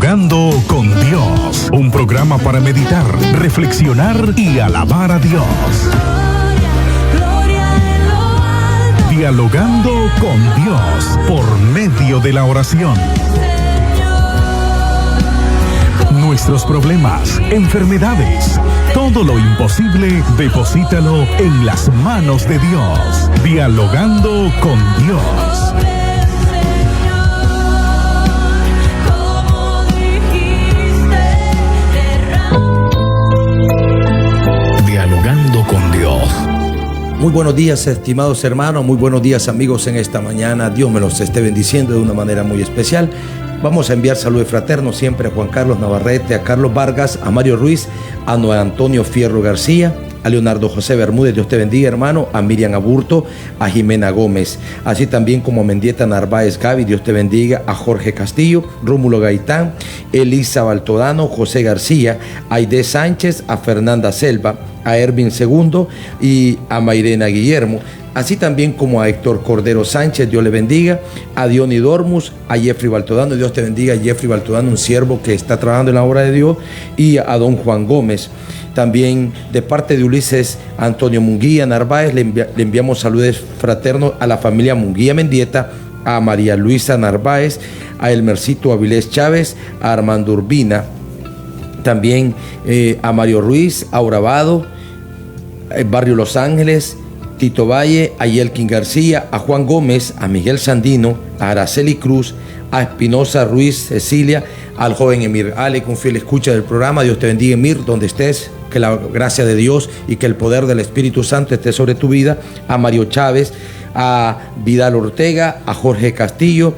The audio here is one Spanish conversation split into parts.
Dialogando con Dios, un programa para meditar, reflexionar y alabar a Dios. Dialogando con Dios por medio de la oración. Nuestros problemas, enfermedades, todo lo imposible, deposítalo en las manos de Dios. Dialogando con Dios. Dialogando con Dios. Muy buenos días, estimados hermanos, muy buenos días, amigos, en esta mañana. Dios me los esté bendiciendo de una manera muy especial. Vamos a enviar saludos fraternos siempre a Juan Carlos Navarrete, a Carlos Vargas, a Mario Ruiz, a Noé Antonio Fierro García, a Leonardo José Bermúdez, Dios te bendiga, hermano, a Miriam Aburto, a Jimena Gómez, así también como a Mendieta Narváez Gaby, Dios te bendiga, a Jorge Castillo, Rómulo Gaitán, Elisa Baltodano, José García, a Aide Sánchez, a Fernanda Selva, a Ervin Segundo y a Mayrena Guillermo, así también como a Héctor Cordero Sánchez, Dios le bendiga, a Diony Dormus, a Jeffrey Baltodano, Dios te bendiga, Jeffrey Baltodano, un siervo que está trabajando en la obra de Dios, y a don Juan Gómez. También de parte de Ulises Antonio Munguía Narváez le enviamos saludos fraternos a la familia Munguía Mendieta, a María Luisa Narváez, a Elmercito Avilés Chávez, a Armando Urbina, también a Mario Ruiz, a Urabado, Barrio Los Ángeles, Tito Valle, a Yelkin García, a Juan Gómez, a Miguel Sandino, a Araceli Cruz, a Espinosa Ruiz Cecilia, al joven Emir Alec, un fiel escucha del programa. Dios te bendiga, Emir, donde estés, que la gracia de Dios y que el poder del Espíritu Santo esté sobre tu vida. A Mario Chávez, a Vidal Ortega, a Jorge Castillo.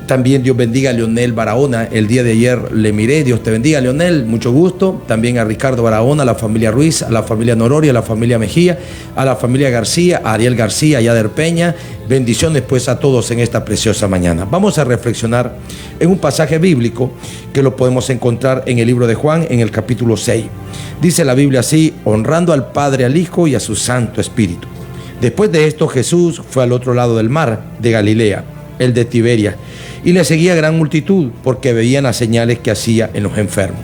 También Dios bendiga a Leonel Barahona. El día de ayer le miré. Dios te bendiga, Leonel, mucho gusto. También a Ricardo Barahona, a la familia Ruiz, a la familia Nororia, a la familia Mejía, a la familia García, a Ariel García, a Yader Peña. Bendiciones pues a todos en esta preciosa mañana. Vamos a reflexionar en un pasaje bíblico que lo podemos encontrar en el libro de Juan, en el capítulo 6. Dice la Biblia así: honrando al Padre, al Hijo y a su Santo Espíritu. Después de esto, Jesús fue al otro lado del mar de Galilea, el de Tiberia, y le seguía gran multitud porque veían las señales que hacía en los enfermos.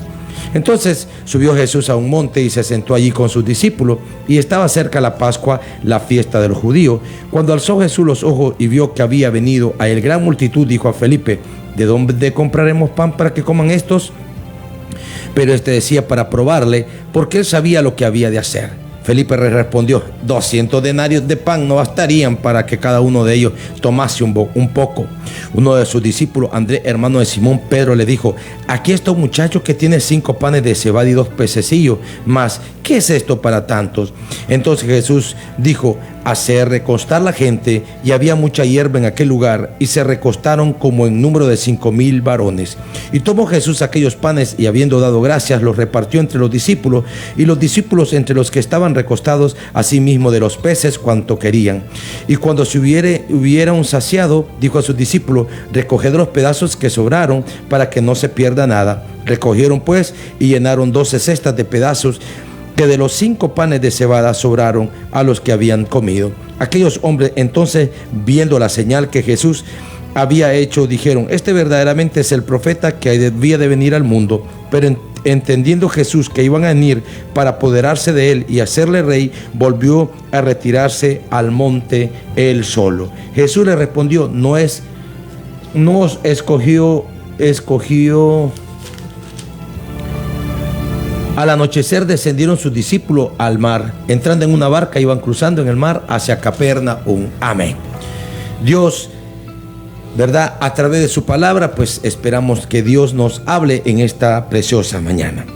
Entonces subió Jesús a un monte y se sentó allí con sus discípulos, y estaba cerca la Pascua, la fiesta de los judíos. Cuando alzó Jesús los ojos y vio que había venido a él gran multitud, dijo a Felipe: ¿de dónde compraremos pan para que coman estos? Pero este decía para probarle, porque él sabía lo que había de hacer. Felipe le respondió: 200 denarios de pan no bastarían para que cada uno de ellos tomase un poco. Uno de sus discípulos, Andrés, hermano de Simón Pedro, le dijo: aquí está un muchacho que tiene 5 panes de cebada y 2 pececillos, mas ¿qué es esto para tantos? Entonces Jesús dijo: hacer recostar la gente, y había mucha hierba en aquel lugar, y se recostaron como en número de 5,000 varones. Y tomó Jesús aquellos panes, y habiendo dado gracias, los repartió entre los discípulos, y los discípulos entre los que estaban recostados, asimismo de los peces cuanto querían. Y cuando se hubieron saciado, dijo a sus discípulos: recoged los pedazos que sobraron, para que no se pierda nada. Recogieron pues y llenaron 12 cestas de pedazos que de los 5 panes de cebada sobraron a los que habían comido. Aquellos hombres entonces, viendo la señal que Jesús había hecho, dijeron: este verdaderamente es el profeta que debía de venir al mundo. Pero entendiendo Jesús que iban a venir para apoderarse de él y hacerle rey, volvió a retirarse al monte él solo. Jesús le respondió: no os escogió. Al anochecer descendieron sus discípulos al mar. Entrando en una barca, iban cruzando en el mar hacia Capernaum. Amén. Dios, ¿verdad? A través de su palabra, pues esperamos que Dios nos hable en esta preciosa mañana.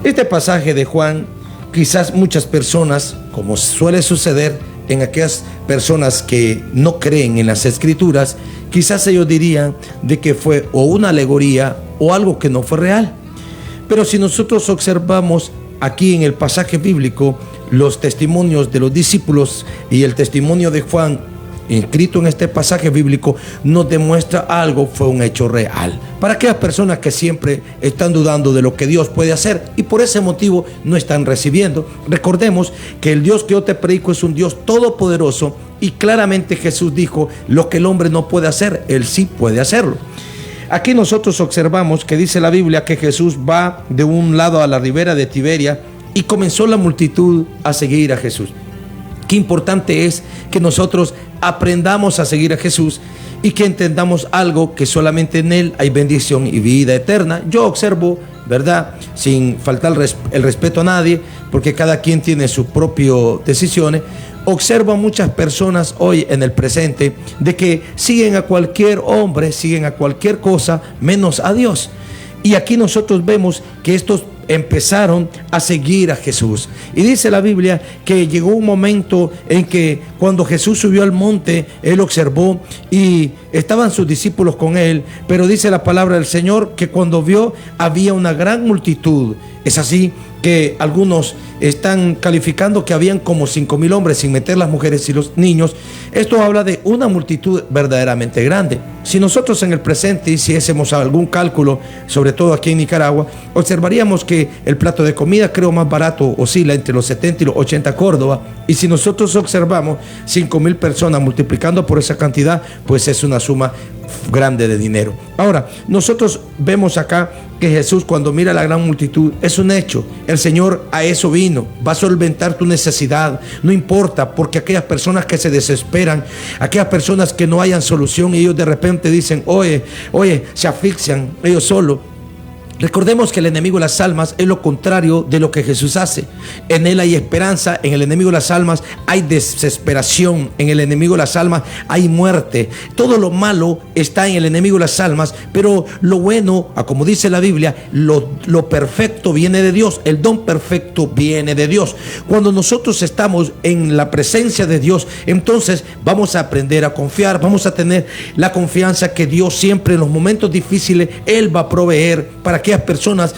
Este pasaje de Juan, quizás muchas personas, como suele suceder en aquellas personas que no creen en las Escrituras, quizás ellos dirían de que fue o una alegoría o algo que no fue real. Pero si nosotros observamos aquí en el pasaje bíblico los testimonios de los discípulos y el testimonio de Juan inscrito en este pasaje bíblico, nos demuestra algo, fue un hecho real. Para aquellas personas que siempre están dudando de lo que Dios puede hacer y por ese motivo no están recibiendo, recordemos que el Dios que yo te predico es un Dios todopoderoso, y claramente Jesús dijo: lo que el hombre no puede hacer, Él sí puede hacerlo. aquí nosotros observamos que dice la Biblia que Jesús va de un lado a la ribera de Tiberia y comenzó la multitud a seguir a Jesús. Qué importante es que nosotros aprendamos a seguir a Jesús y que entendamos algo, que solamente en Él hay bendición y vida eterna. Yo observo, ¿verdad?, sin faltar el respeto a nadie, porque cada quien tiene sus propias decisiones. Observo a muchas personas hoy en el presente de que siguen a cualquier hombre, siguen a cualquier cosa, menos a Dios. Y aquí nosotros vemos que estos empezaron a seguir a Jesús. Y dice la Biblia que llegó un momento en que cuando Jesús subió al monte, Él observó y estaban sus discípulos con Él, pero dice la palabra del Señor que cuando vio había una gran multitud. Es así que algunos están calificando que habían como 5,000 hombres, sin meter las mujeres y los niños. Esto habla de una multitud verdaderamente grande. Si nosotros en el presente hiciésemos algún cálculo, sobre todo aquí en Nicaragua, observaríamos que el plato de comida, creo, más barato oscila entre los 70 y los 80 Córdoba. Y si nosotros observamos 5,000 personas multiplicando por esa cantidad, pues es una suma grande de dinero. Ahora, nosotros vemos acá que Jesús, cuando mira a la gran multitud, es un hecho. El Señor a eso vino, va a solventar tu necesidad, no importa, porque aquellas personas que se desesperan, aquellas personas que no hayan solución y ellos de repente dicen, oye, se asfixian ellos solos. Recordemos que el enemigo de las almas es lo contrario de lo que Jesús hace. En Él hay esperanza, en el enemigo de las almas hay desesperación, en el enemigo de las almas hay muerte. Todo lo malo está en el enemigo de las almas, pero lo bueno, como dice la Biblia, lo perfecto viene de Dios, el don perfecto viene de Dios. Cuando nosotros estamos en la presencia de Dios, entonces vamos a aprender a confiar, vamos a tener la confianza que Dios siempre en los momentos difíciles, Él va a proveer para aquellas personas.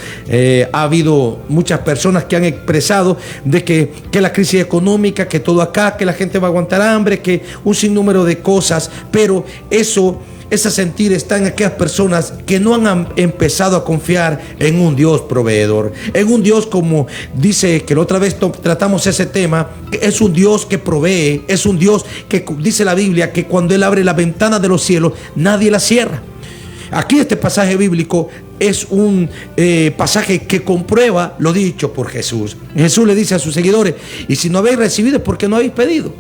Ha habido muchas personas que han expresado de que la crisis económica, que todo acá, que la gente va a aguantar hambre, que un sinnúmero de cosas, pero ese sentir está en aquellas personas que no han empezado a confiar en un Dios proveedor, en un Dios, como dice que la otra vez tratamos ese tema, que es un Dios que provee, es un Dios que dice la Biblia que cuando Él abre la ventana de los cielos, nadie la cierra. Aquí este pasaje bíblico es un pasaje que comprueba lo dicho por Jesús. Jesús le dice a sus seguidores, y si no habéis recibido es porque no habéis pedido.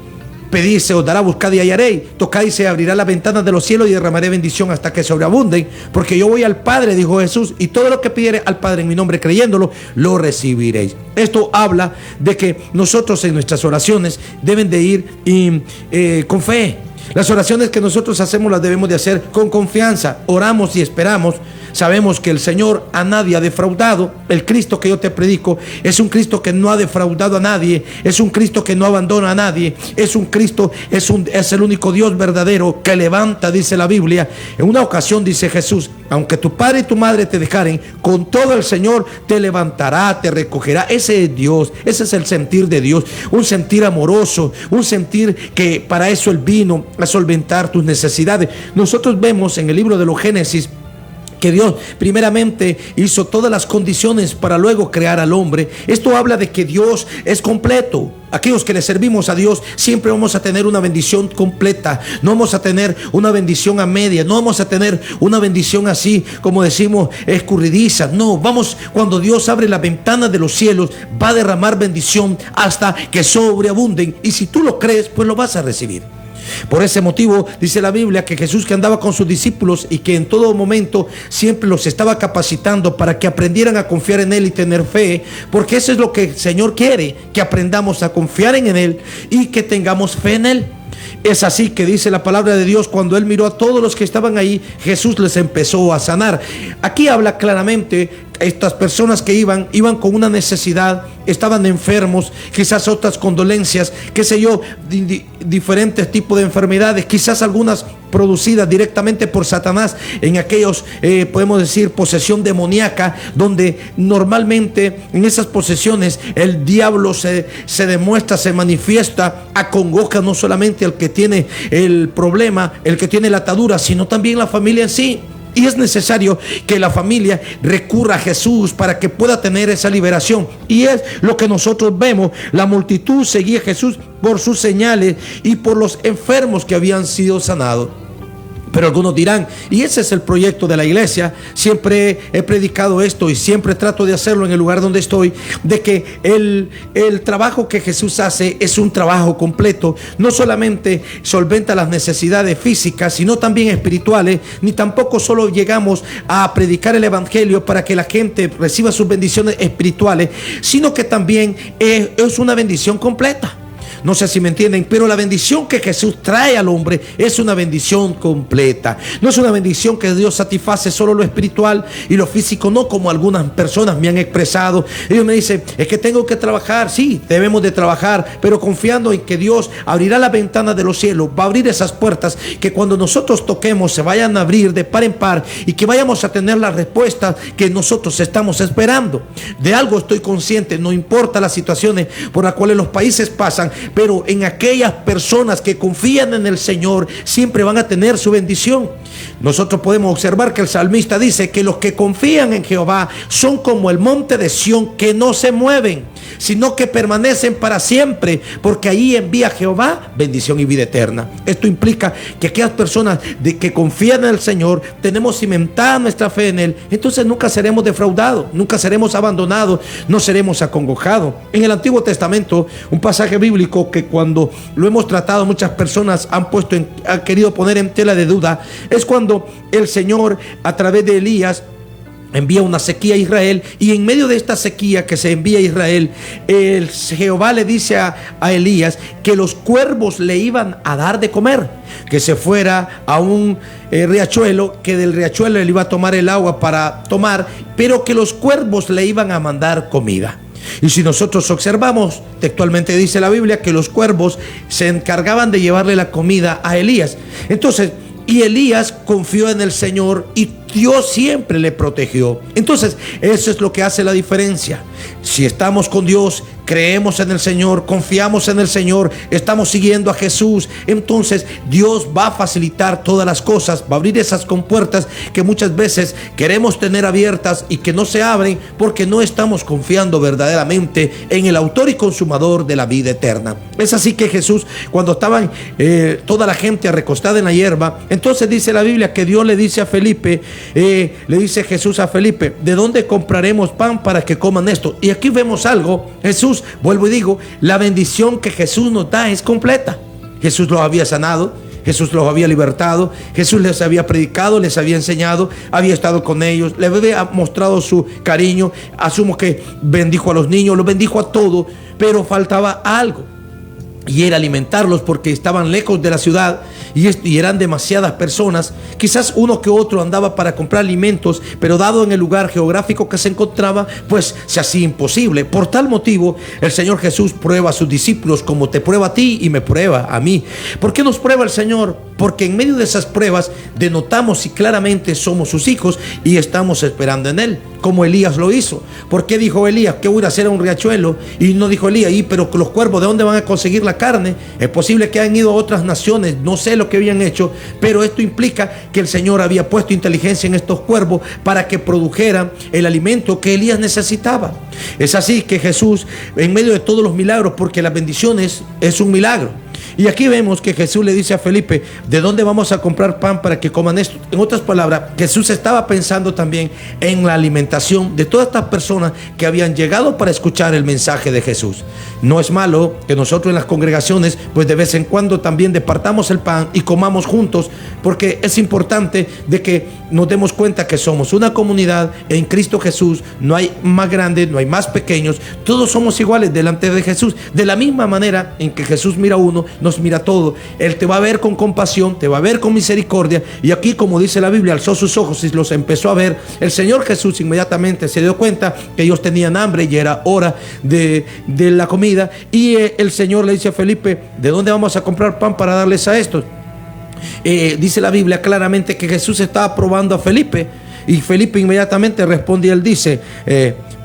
Pedid, se os dará, buscad y hallaréis, tocad y se abrirá las ventanas de los cielos y derramaré bendición hasta que sobreabunden, porque yo voy al Padre, dijo Jesús, y todo lo que pidiere al Padre en mi nombre creyéndolo, lo recibiréis. Esto habla de que nosotros en nuestras oraciones deben de ir con fe. Las oraciones que nosotros hacemos las debemos de hacer con confianza. Oramos y esperamos. Sabemos que el Señor a nadie ha defraudado. El Cristo que yo te predico es un Cristo que no ha defraudado a nadie. Es un Cristo que no abandona a nadie. Es un Cristo, es el único Dios verdadero que levanta, dice la Biblia. En una ocasión dice Jesús, aunque tu padre y tu madre te dejaren, con todo el Señor te levantará, te recogerá. Ese es Dios, ese es el sentir de Dios. Un sentir amoroso, un sentir que para eso Él vino, a solventar tus necesidades. Nosotros vemos en el libro de los Génesis que Dios primeramente hizo todas las condiciones para luego crear al hombre. Esto habla de que Dios es completo. Aquellos que le servimos a Dios siempre vamos a tener una bendición completa. No vamos a tener una bendición a media. No vamos a tener una bendición así como decimos escurridiza. No, vamos, cuando Dios abre la ventana de los cielos, va a derramar bendición hasta que sobreabunden. Y si tú lo crees, pues lo vas a recibir. Por ese motivo dice la Biblia que Jesús, que andaba con sus discípulos y que en todo momento siempre los estaba capacitando para que aprendieran a confiar en Él y tener fe, porque eso es lo que el Señor quiere, que aprendamos a confiar en Él y que tengamos fe en Él. Es así que dice la palabra de Dios, cuando Él miró a todos los que estaban ahí, Jesús les empezó a sanar. Aquí habla claramente, estas personas que iban con una necesidad, estaban enfermos, quizás otras con dolencias, qué sé yo, diferentes tipos de enfermedades, quizás algunas producidas directamente por Satanás, en aquellos, podemos decir, posesión demoníaca, donde normalmente en esas posesiones el diablo se demuestra, se manifiesta, acongoja no solamente al que tiene el problema, el que tiene la atadura, sino también la familia en sí. Y es necesario que la familia recurra a Jesús para que pueda tener esa liberación. Y es lo que nosotros vemos. La multitud seguía a Jesús por sus señales y por los enfermos que habían sido sanados. Pero algunos dirán, y ese es el proyecto de la iglesia. Siempre he predicado esto y siempre trato de hacerlo en el lugar donde estoy, de que el trabajo que Jesús hace es un trabajo completo. No solamente solventa las necesidades físicas, sino también espirituales. Ni tampoco solo llegamos a predicar el evangelio para que la gente reciba sus bendiciones espirituales, sino que también es una bendición completa. No sé si me entienden, pero la bendición que Jesús trae al hombre es una bendición completa. No es una bendición que Dios satisface solo lo espiritual y lo físico, no como algunas personas me han expresado. Ellos me dicen, es que tengo que trabajar. Sí, debemos de trabajar, pero confiando en que Dios abrirá la ventana de los cielos, va a abrir esas puertas que cuando nosotros toquemos se vayan a abrir de par en par y que vayamos a tener las respuestas que nosotros estamos esperando. De algo estoy consciente, no importa las situaciones por las cuales los países pasan, pero en aquellas personas que confían en el Señor siempre van a tener su bendición. Nosotros podemos observar que el salmista dice que los que confían en Jehová son como el monte de Sión, que no se mueven, sino que permanecen para siempre, porque ahí envía Jehová bendición y vida eterna. Esto implica que aquellas personas que confían en el Señor, tenemos cimentada nuestra fe en Él, entonces nunca seremos defraudados, nunca seremos abandonados, no seremos acongojados. En el Antiguo Testamento, un pasaje bíblico que cuando lo hemos tratado muchas personas han querido poner en tela de duda, es cuando el Señor a través de Elías envía una sequía a Israel, y en medio de esta sequía que se envía a Israel, el Jehová le dice a Elías que los cuervos le iban a dar de comer, que se fuera a un riachuelo, que del riachuelo él iba a tomar el agua para tomar, pero que los cuervos le iban a mandar comida. Y si nosotros observamos, textualmente dice la Biblia que los cuervos se encargaban de llevarle la comida a Elías. Entonces, y Elías confió en el Señor y Dios siempre le protegió. Entonces, eso es lo que hace la diferencia. Si estamos con Dios, creemos en el Señor, confiamos en el Señor, estamos siguiendo a Jesús, entonces Dios va a facilitar todas las cosas, va a abrir esas compuertas que muchas veces queremos tener abiertas y que no se abren porque no estamos confiando verdaderamente en el autor y consumador de la vida eterna. Es así que Jesús, cuando estaban toda la gente recostada en la hierba, entonces dice la Biblia que Dios le dice a Felipe, le dice Jesús a Felipe, ¿de dónde compraremos pan para que coman esto? Y aquí vemos algo. Jesús, vuelvo y digo, la bendición que Jesús nos da es completa. Jesús los había sanado, Jesús los había libertado, Jesús les había predicado, les había enseñado, había estado con ellos, les había mostrado su cariño. Asumo que bendijo a los niños, los bendijo a todos, pero faltaba algo, y era alimentarlos porque estaban lejos de la ciudad y eran demasiadas personas. Quizás uno que otro andaba para comprar alimentos, pero dado en el lugar geográfico que se encontraba, pues se hacía imposible. Por tal motivo, el Señor Jesús prueba a sus discípulos como te prueba a ti y me prueba a mí. ¿Por qué nos prueba el Señor? Porque en medio de esas pruebas denotamos si claramente somos sus hijos y estamos esperando en Él, como Elías lo hizo. ¿Por qué dijo Elías que voy a hacer a un riachuelo? Y no dijo Elías, pero los cuervos, ¿de dónde van a conseguir la carne? Es posible que hayan ido a otras naciones, no sé lo que habían hecho, pero esto implica que el Señor había puesto inteligencia en estos cuervos para que produjeran el alimento que Elías necesitaba. Es así que Jesús, en medio de todos los milagros, porque las bendiciones es un milagro, y aquí vemos que Jesús le dice a Felipe, ¿de dónde vamos a comprar pan para que coman esto? En otras palabras, Jesús estaba pensando también en la alimentación de todas estas personas que habían llegado para escuchar el mensaje de Jesús. No es malo que nosotros en las congregaciones, pues de vez en cuando también departamos el pan y comamos juntos, porque es importante de que nos demos cuenta que somos una comunidad en Cristo Jesús. No hay más grandes, no hay más pequeños, todos somos iguales delante de Jesús. De la misma manera en que Jesús mira a uno, nos mira todo. Él te va a ver con compasión, te va a ver con misericordia. Y aquí, como dice la Biblia, alzó sus ojos y los empezó a ver. El Señor Jesús inmediatamente se dio cuenta que ellos tenían hambre y era hora de la comida. Y el Señor le dice a Felipe, ¿de dónde vamos a comprar pan para darles a estos? Dice la Biblia claramente que Jesús estaba probando a Felipe, y Felipe inmediatamente responde y él dice,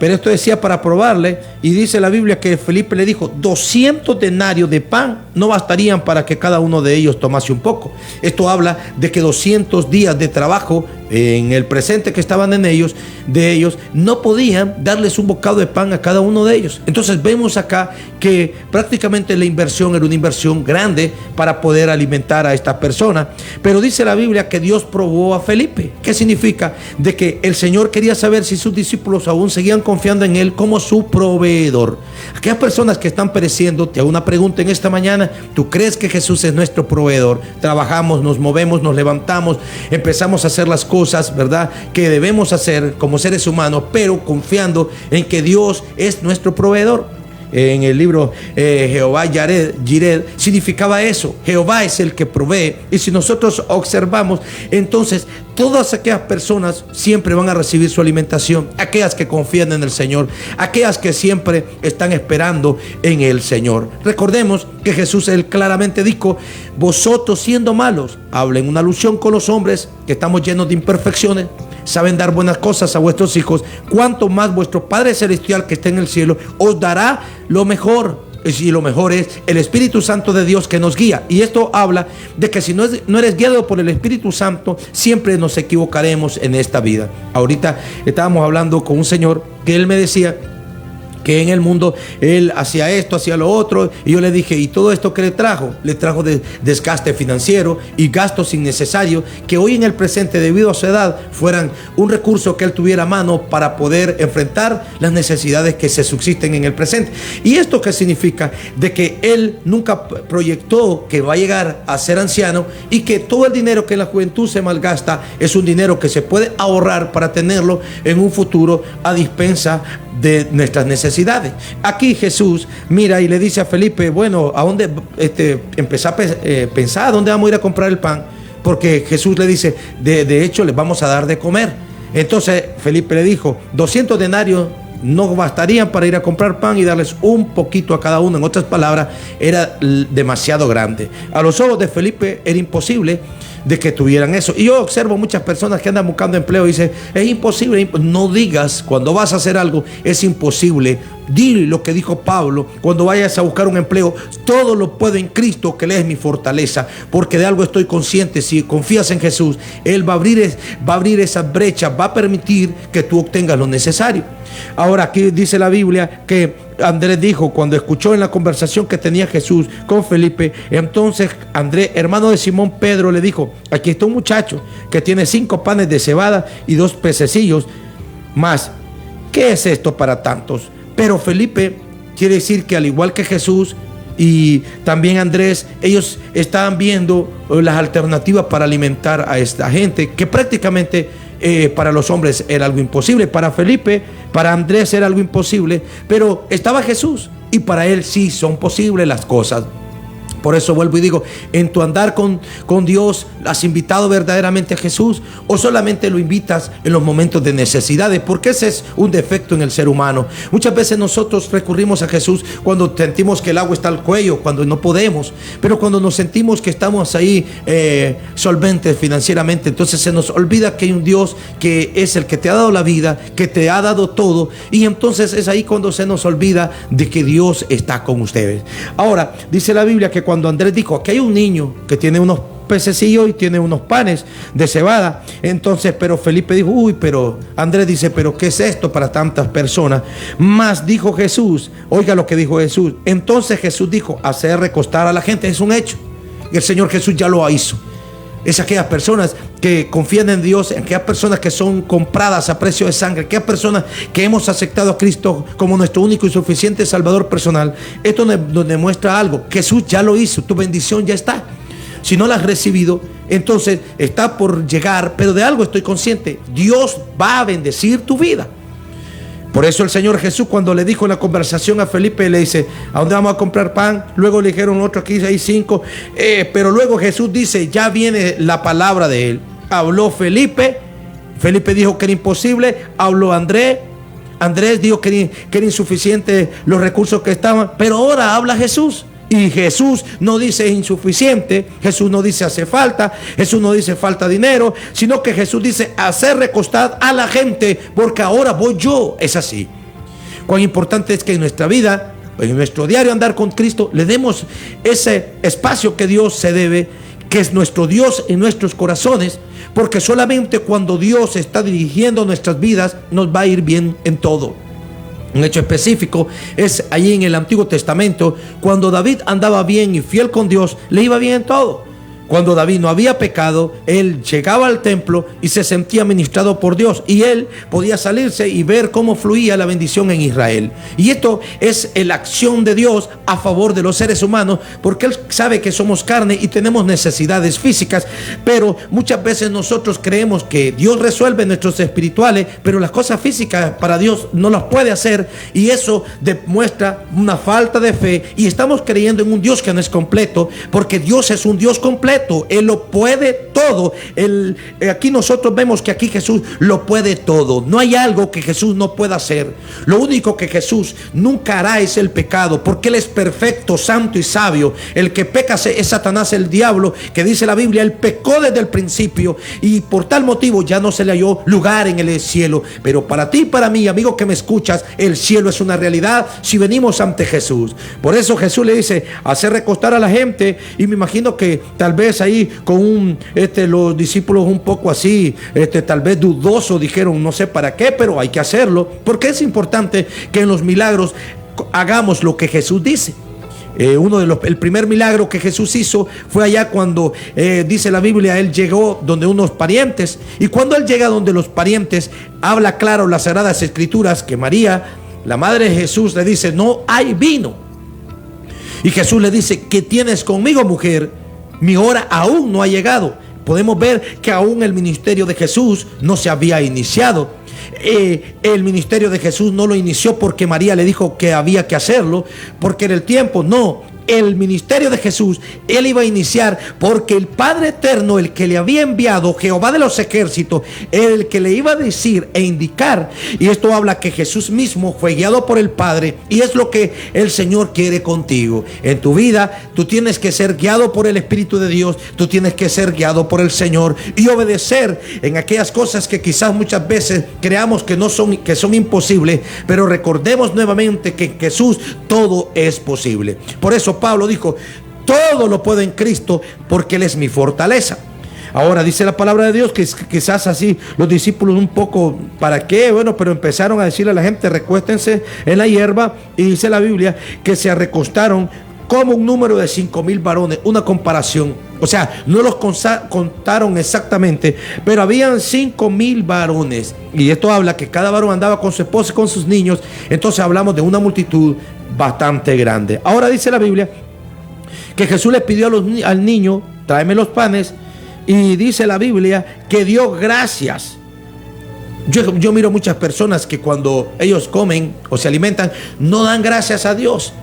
pero esto decía para probarle, y dice la Biblia que Felipe le dijo, 200 denarios de pan no bastarían para que cada uno de ellos tomase un poco. Esto habla de que 200 días de trabajo en el presente que estaban de ellos, no podían darles un bocado de pan a cada uno de ellos. Entonces vemos acá que prácticamente la inversión era una inversión grande para poder alimentar a esta persona. Pero dice la Biblia que Dios probó a Felipe. ¿Qué significa? De que el Señor quería saber si sus discípulos aún seguían confiando en Él como su proveedor. Aquellas personas que están pereciendo, te hago una pregunta en esta mañana: ¿tú crees que Jesús es nuestro proveedor? Trabajamos, nos movemos, nos levantamos, empezamos a hacer las cosas, ¿verdad?, que debemos hacer como seres humanos, pero confiando en que Dios es nuestro proveedor. En el libro Jehová Jireh significaba eso. Jehová es el que provee. Y si nosotros observamos, entonces todas aquellas personas siempre van a recibir su alimentación. Aquellas que confían en el Señor, aquellas que siempre están esperando en el Señor. Recordemos que Jesús, él claramente dijo: vosotros siendo malos, hablen una alusión con los hombres que estamos llenos de imperfecciones, saben dar buenas cosas a vuestros hijos, cuanto más vuestro Padre Celestial que está en el cielo os dará lo mejor. Y lo mejor es el Espíritu Santo de Dios que nos guía. Y esto habla de que si no eres guiado por el Espíritu Santo, siempre nos equivocaremos en esta vida. Ahorita estábamos hablando con un señor que él me decía que en el mundo él hacía esto, hacía lo otro, y yo le dije: ¿y todo esto qué le trajo? Le trajo desgaste financiero y gastos innecesarios que hoy en el presente, debido a su edad, fueran un recurso que él tuviera a mano para poder enfrentar las necesidades que se subsisten en el presente. ¿Y esto qué significa? De que él nunca proyectó que va a llegar a ser anciano, y que todo el dinero que en la juventud se malgasta es un dinero que se puede ahorrar para tenerlo en un futuro a dispensa de nuestras necesidades. Aquí Jesús mira y le dice a Felipe: bueno, ¿a dónde empezar a pensar? ¿A dónde vamos a ir a comprar el pan? Porque Jesús le dice: de hecho les vamos a dar de comer. Entonces Felipe le dijo: 200 denarios no bastarían para ir a comprar pan y darles un poquito a cada uno. En otras palabras, era demasiado grande. A los ojos de Felipe era imposible de que tuvieran eso. Y yo observo muchas personas que andan buscando empleo y dicen: es imposible. No digas cuando vas a hacer algo es imposible. Dile lo que dijo Pablo: cuando vayas a buscar un empleo, todo lo puedo en Cristo que Él es mi fortaleza. Porque de algo estoy consciente: si confías en Jesús, Él va a abrir esas brechas, va a permitir que tú obtengas lo necesario. Ahora aquí dice la Biblia que Andrés dijo, cuando escuchó en la conversación que tenía Jesús con Felipe, entonces Andrés, hermano de Simón Pedro, le dijo: aquí está un muchacho que tiene 5 panes de cebada y 2 pececillos más. ¿Qué es esto para tantos? Pero Felipe, quiere decir que al igual que Jesús y también Andrés, ellos estaban viendo las alternativas para alimentar a esta gente, que prácticamente para los hombres era algo imposible. Para Felipe, para Andrés era algo imposible, pero estaba Jesús y para él sí son posibles las cosas. Por eso vuelvo y digo, en tu andar con Dios, ¿has invitado verdaderamente a Jesús o solamente lo invitas en los momentos de necesidades? Porque ese es un defecto en el ser humano. Muchas veces nosotros recurrimos a Jesús cuando sentimos que el agua está al cuello, cuando no podemos. Pero cuando nos sentimos que estamos ahí solventes financieramente, entonces se nos olvida que hay un Dios que es el que te ha dado la vida, que te ha dado todo. Y entonces es ahí cuando se nos olvida de que Dios está con ustedes. Ahora, dice la Biblia que cuando Andrés dijo: aquí hay un niño que tiene unos pececillos y tiene unos panes de cebada, entonces, pero Felipe dijo: uy, pero Andrés dice: pero ¿qué es esto para tantas personas? Más dijo Jesús, oiga lo que dijo Jesús. Entonces Jesús dijo: hacer recostar a la gente es un hecho. Y el Señor Jesús ya lo hizo. Es aquellas personas que confían en Dios, aquellas personas que son compradas a precio de sangre, aquellas personas que hemos aceptado a Cristo como nuestro único y suficiente Salvador personal. Esto nos demuestra algo: Jesús ya lo hizo, tu bendición ya está. Si no la has recibido, entonces está por llegar, pero de algo estoy consciente: Dios va a bendecir tu vida. Por eso el Señor Jesús, cuando le dijo en la conversación a Felipe, le dice: ¿a dónde vamos a comprar pan? Luego le dijeron otro: aquí hay 5. Pero luego Jesús dice, ya viene la palabra de él. Habló Felipe dijo que era imposible. Habló Andrés dijo que era insuficiente los recursos que estaban. Pero ahora habla Jesús. Y Jesús no dice insuficiente, Jesús no dice hace falta, Jesús no dice falta dinero, sino que Jesús dice hacer recostar a la gente, porque ahora voy yo. Es así. Cuán importante es que en nuestra vida, en nuestro diario andar con Cristo, le demos ese espacio que Dios se debe, que es nuestro Dios en nuestros corazones, porque solamente cuando Dios está dirigiendo nuestras vidas nos va a ir bien en todo. Un hecho específico es allí en el Antiguo Testamento, cuando David andaba bien y fiel con Dios, le iba bien en todo. Cuando David no había pecado, él llegaba al templo y se sentía ministrado por Dios, y él podía salirse y ver cómo fluía la bendición en Israel. Y esto es la acción de Dios a favor de los seres humanos, porque él sabe que somos carne y tenemos necesidades físicas, pero muchas veces nosotros creemos que Dios resuelve nuestros espirituales, pero las cosas físicas para Dios no las puede hacer, y eso demuestra una falta de fe, y estamos creyendo en un Dios que no es completo, porque Dios es un Dios completo. Él lo puede todo. Aquí nosotros vemos que aquí Jesús lo puede todo. No hay algo que Jesús no pueda hacer. Lo único que Jesús nunca hará es el pecado, porque Él es perfecto, santo y sabio. El que peca es Satanás, el diablo, que dice la Biblia, Él pecó desde el principio, y por tal motivo ya no se le halló lugar en el cielo. Pero para ti y para mí, amigo que me escuchas, el cielo es una realidad si venimos ante Jesús. Por eso Jesús le dice, hacer recostar a la gente, y me imagino que tal vez ahí con los discípulos un poco así, tal vez dudoso, dijeron, no sé para qué, pero hay que hacerlo, porque es importante que en los milagros hagamos lo que Jesús dice. El primer milagro que Jesús hizo fue allá cuando dice la Biblia, él llegó donde unos parientes, y cuando él llega donde los parientes, habla claro las Sagradas Escrituras que María, la madre de Jesús, le dice, no hay vino. Y Jesús le dice, ¿qué tienes conmigo, mujer? Mi hora aún no ha llegado. Podemos ver que aún el ministerio de Jesús no se había iniciado. El ministerio de Jesús no lo inició porque María le dijo que había que hacerlo, porque era el tiempo. No, el ministerio de Jesús, él iba a iniciar porque el Padre Eterno, el que le había enviado, Jehová de los ejércitos, el que le iba a decir e indicar. Y esto habla que Jesús mismo fue guiado por el Padre, y es lo que el Señor quiere contigo. En tu vida, tú tienes que ser guiado por el Espíritu de Dios, tú tienes que ser guiado por el Señor y obedecer en aquellas cosas que quizás muchas veces creamos que son imposibles, pero recordemos nuevamente que en Jesús todo es posible. Por eso Pablo dijo, todo lo puedo en Cristo, porque Él es mi fortaleza. Ahora dice la palabra de Dios que quizás así los discípulos un poco, ¿para qué? Bueno, pero empezaron a decirle a la gente, recuéstense en la hierba, y dice la Biblia que se recostaron como un número de 5,000 varones, una comparación. O sea, no los contaron exactamente, pero habían 5,000 varones. Y esto habla que cada varón andaba con su esposa y con sus niños. Entonces hablamos de una multitud bastante grande. Ahora dice la Biblia que Jesús le pidió al niño, tráeme los panes, y dice la Biblia que dio gracias. Yo miro muchas personas que cuando ellos comen o se alimentan no dan gracias a Dios.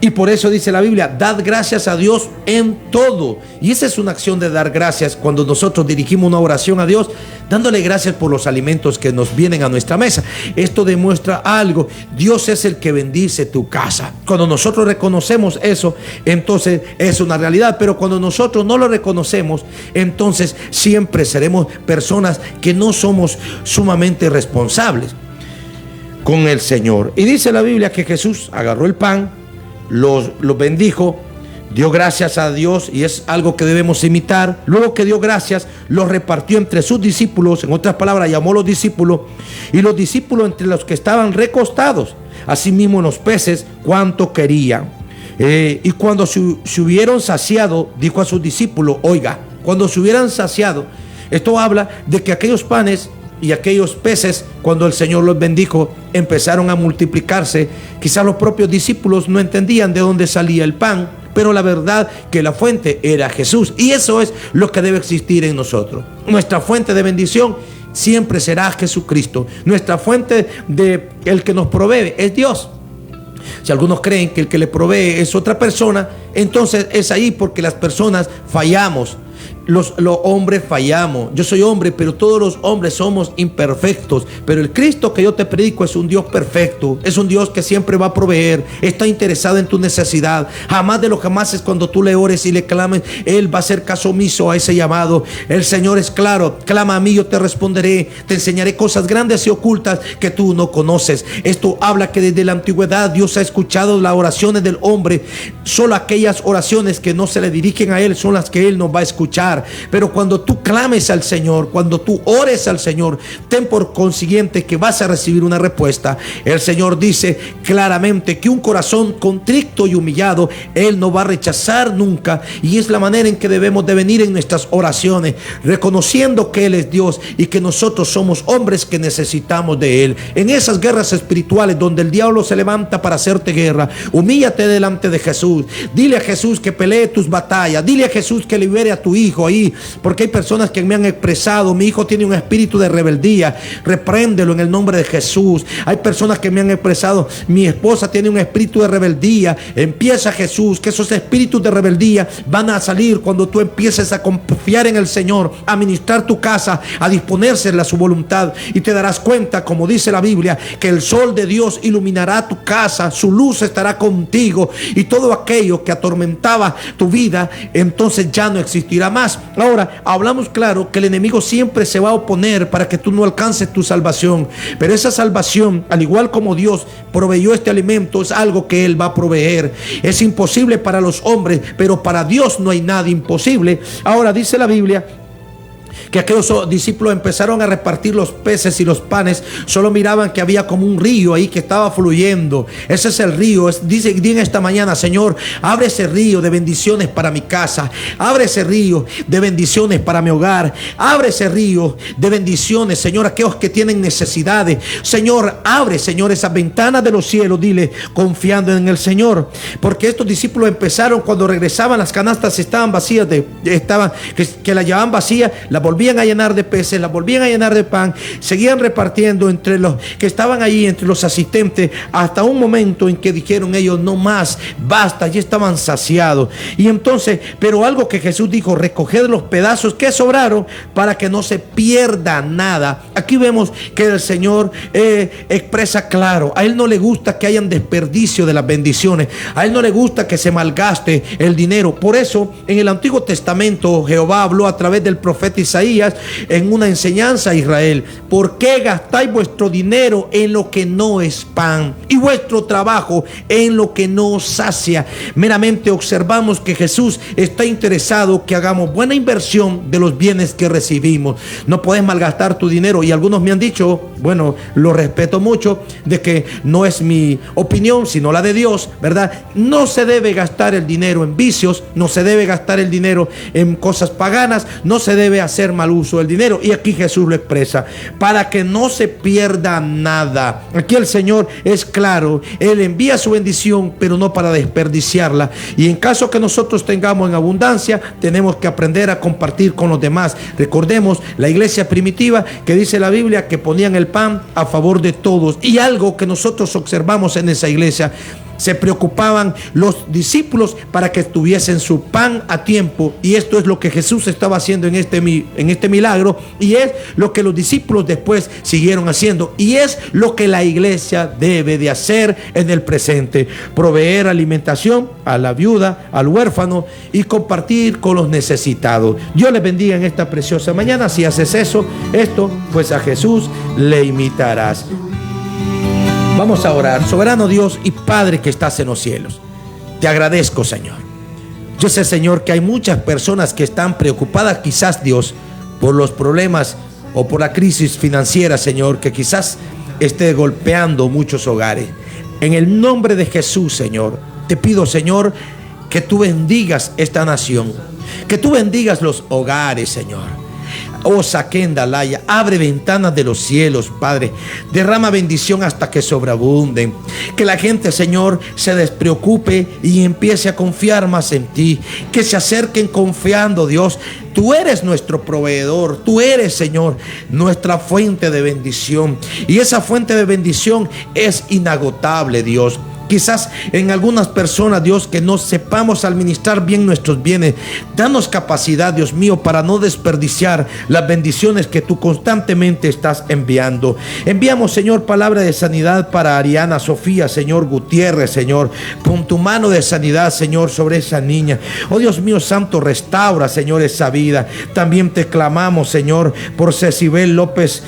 Y por eso dice la Biblia, dad gracias a Dios en todo. Y esa es una acción de dar gracias cuando nosotros dirigimos una oración a Dios, dándole gracias por los alimentos que nos vienen a nuestra mesa. Esto demuestra algo. Dios es el que bendice tu casa. Cuando nosotros reconocemos eso, entonces es una realidad. Pero cuando nosotros no lo reconocemos, entonces siempre seremos personas que no somos sumamente responsables con el Señor. Y dice la Biblia que Jesús agarró el pan, los bendijo, dio gracias a Dios, y es algo que debemos imitar. Luego que dio gracias, los repartió entre sus discípulos. En otras palabras, llamó a los discípulos, y los discípulos entre los que estaban recostados, asimismo los peces, cuanto querían. Y cuando se hubieron saciado, dijo a sus discípulos, oiga, cuando se hubieran saciado, esto habla de que aquellos panes y aquellos peces, cuando el Señor los bendijo, empezaron a multiplicarse. Quizás los propios discípulos no entendían de dónde salía el pan, pero la verdad que la fuente era Jesús. Y eso es lo que debe existir en nosotros. Nuestra fuente de bendición siempre será Jesucristo. Nuestra fuente de el que nos provee es Dios. Si algunos creen que el que le provee es otra persona, entonces es ahí porque las personas fallamos. los hombres fallamos. Yo soy hombre, pero todos los hombres somos imperfectos. Pero el Cristo que yo te predico es un Dios perfecto. Es un Dios que siempre va a proveer. Está interesado en tu necesidad. Jamás de lo jamás es cuando tú le ores y le clames, Él va a hacer caso omiso a ese llamado. El Señor es claro: clama a mí, yo te responderé. Te enseñaré cosas grandes y ocultas que tú no conoces. Esto habla que desde la antigüedad Dios ha escuchado las oraciones del hombre. Solo aquellas oraciones que no se le dirigen a Él son las que Él nos va a escuchar. Pero cuando tú clames al Señor, cuando tú ores al Señor, ten por consiguiente que vas a recibir una respuesta. El Señor dice claramente que un corazón contrito y humillado Él no va a rechazar nunca, y es la manera en que debemos de venir en nuestras oraciones, reconociendo que Él es Dios y que nosotros somos hombres que necesitamos de Él. En esas guerras espirituales donde el diablo se levanta para hacerte guerra, humíllate delante de Jesús. Dile a Jesús que pelee tus batallas. Dile a Jesús que libere a tu hijo ahí, porque hay personas que me han expresado: mi hijo tiene un espíritu de rebeldía. Repréndelo en el nombre de Jesús. Hay personas que me han expresado: mi esposa tiene un espíritu de rebeldía. Empieza, Jesús, que esos espíritus de rebeldía van a salir cuando tú empieces a confiar en el Señor, a ministrar tu casa, a disponerse a su voluntad, y te darás cuenta, como dice la Biblia, que el sol de Dios iluminará tu casa, su luz estará contigo, y todo aquello que atormentaba tu vida entonces ya no existirá más. Ahora, hablamos claro que el enemigo siempre se va a oponer para que tú no alcances tu salvación, pero esa salvación, al igual como Dios proveyó este alimento, es algo que Él va a proveer. Es imposible para los hombres, pero para Dios no hay nada imposible. Ahora dice la Biblia que aquellos discípulos empezaron a repartir los peces y los panes. Solo miraban que había como un río ahí que estaba fluyendo. Ese es el río. Dice esta mañana: Señor, abre ese río de bendiciones para mi casa. Abre ese río de bendiciones para mi hogar. Abre ese río de bendiciones, Señor, aquellos que tienen necesidades. Señor, abre, Señor, esas ventanas de los cielos. Dile, confiando en el Señor. Porque estos discípulos empezaron, cuando regresaban, las canastas estaban vacías, que las llevaban vacías, las volvían a llenar de peces, la volvían a llenar de pan, seguían repartiendo entre los que estaban allí, entre los asistentes, hasta un momento en que dijeron ellos: no más, basta, ya estaban saciados. Y entonces, pero algo que Jesús dijo: recoged los pedazos que sobraron para que no se pierda nada. Aquí vemos que el Señor expresa claro: a Él no le gusta que hayan desperdicio de las bendiciones, a Él no le gusta que se malgaste el dinero. Por eso en el Antiguo Testamento Jehová habló a través del profeta Isaías en una enseñanza a Israel: ¿por qué gastáis vuestro dinero en lo que no es pan y vuestro trabajo en lo que no sacia? Meramente observamos que Jesús está interesado que hagamos buena inversión de los bienes que recibimos. No puedes malgastar tu dinero, y algunos me han dicho, bueno, lo respeto mucho, de que no es mi opinión sino la de Dios, ¿verdad? No se debe gastar el dinero en vicios, no se debe gastar el dinero en cosas paganas, no se debe hacer mal uso del dinero. Y aquí Jesús lo expresa: para que no se pierda nada. Aquí el Señor es claro: Él envía su bendición, pero no para desperdiciarla. Y en caso que nosotros tengamos en abundancia, tenemos que aprender a compartir con los demás. Recordemos la iglesia primitiva, que dice la Biblia que ponían el pan a favor de todos. Y algo que nosotros observamos en esa iglesia: se preocupaban los discípulos para que tuviesen su pan a tiempo. Y esto es lo que Jesús estaba haciendo en este milagro, y es lo que los discípulos después siguieron haciendo, y es lo que la iglesia debe de hacer en el presente: proveer alimentación a la viuda, al huérfano, y compartir con los necesitados. Dios les bendiga en esta preciosa mañana. Si haces esto, pues a Jesús le imitarás. Vamos a orar. Soberano Dios y Padre que estás en los cielos, te agradezco, Señor. Yo sé, Señor, que hay muchas personas que están preocupadas, quizás, Dios, por los problemas o por la crisis financiera, Señor, que quizás esté golpeando muchos hogares. En el nombre de Jesús, Señor, te pido, Señor, que tú bendigas esta nación, que tú bendigas los hogares, Señor. Oh, Saquendalaya, abre ventanas de los cielos, Padre. Derrama bendición hasta que sobreabunden. Que la gente, Señor, se despreocupe y empiece a confiar más en ti. Que se acerquen confiando, Dios. Tú eres nuestro proveedor. Tú eres, Señor, nuestra fuente de bendición. Y esa fuente de bendición es inagotable, Dios. quizás en algunas personas, Dios, que no sepamos administrar bien nuestros bienes. Danos capacidad, Dios mío, para no desperdiciar las bendiciones que tú constantemente estás enviando. Enviamos, Señor, palabra de sanidad para Ariana Sofía, Señor Gutiérrez, Señor. Pon tu mano de sanidad, Señor, sobre esa niña. Oh Dios mío santo, restaura, Señor, esa vida. También te clamamos, Señor, por Cecibel López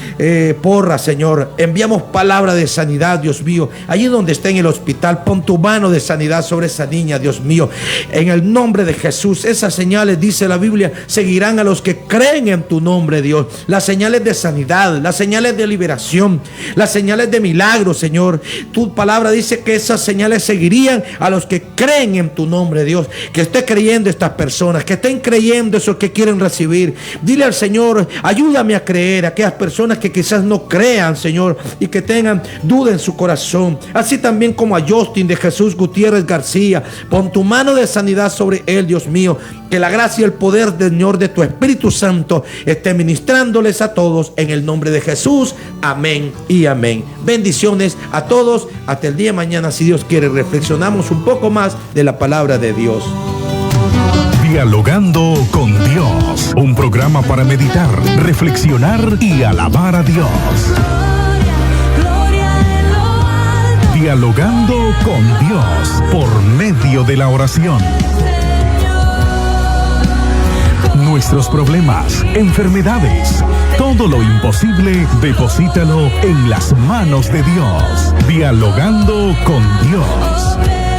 Porra, Señor. Enviamos palabra de sanidad, Dios mío. Allí donde está en el hospital, pon tu mano de sanidad sobre esa niña, Dios mío. En el nombre de Jesús, esas señales, dice la Biblia, seguirán a los que creen en tu nombre, Dios. Las señales de sanidad, las señales de liberación, las señales de milagros, Señor. Tu palabra dice que esas señales seguirían a los que creen en tu nombre, Dios. Que esté creyendo estas personas, que estén creyendo esos que quieren recibir. Dile al Señor, ayúdame a creer. Aquellas personas que quizás no crean, Señor, y que tengan duda en su corazón. Así también como a Justin de Jesús Gutiérrez García. Pon tu mano de sanidad sobre él, Dios mío. Que la gracia y el poder del Señor de tu Espíritu Santo esté ministrándoles a todos en el nombre de Jesús. Amén y amén. Bendiciones a todos. Hasta el día de mañana, si Dios quiere, reflexionamos un poco más de la palabra de Dios. Dialogando con Dios, un programa para meditar, reflexionar y alabar a Dios. Dialogando con Dios por medio de la oración. Nuestros problemas, enfermedades, todo lo imposible, deposítalo en las manos de Dios. Dialogando con Dios.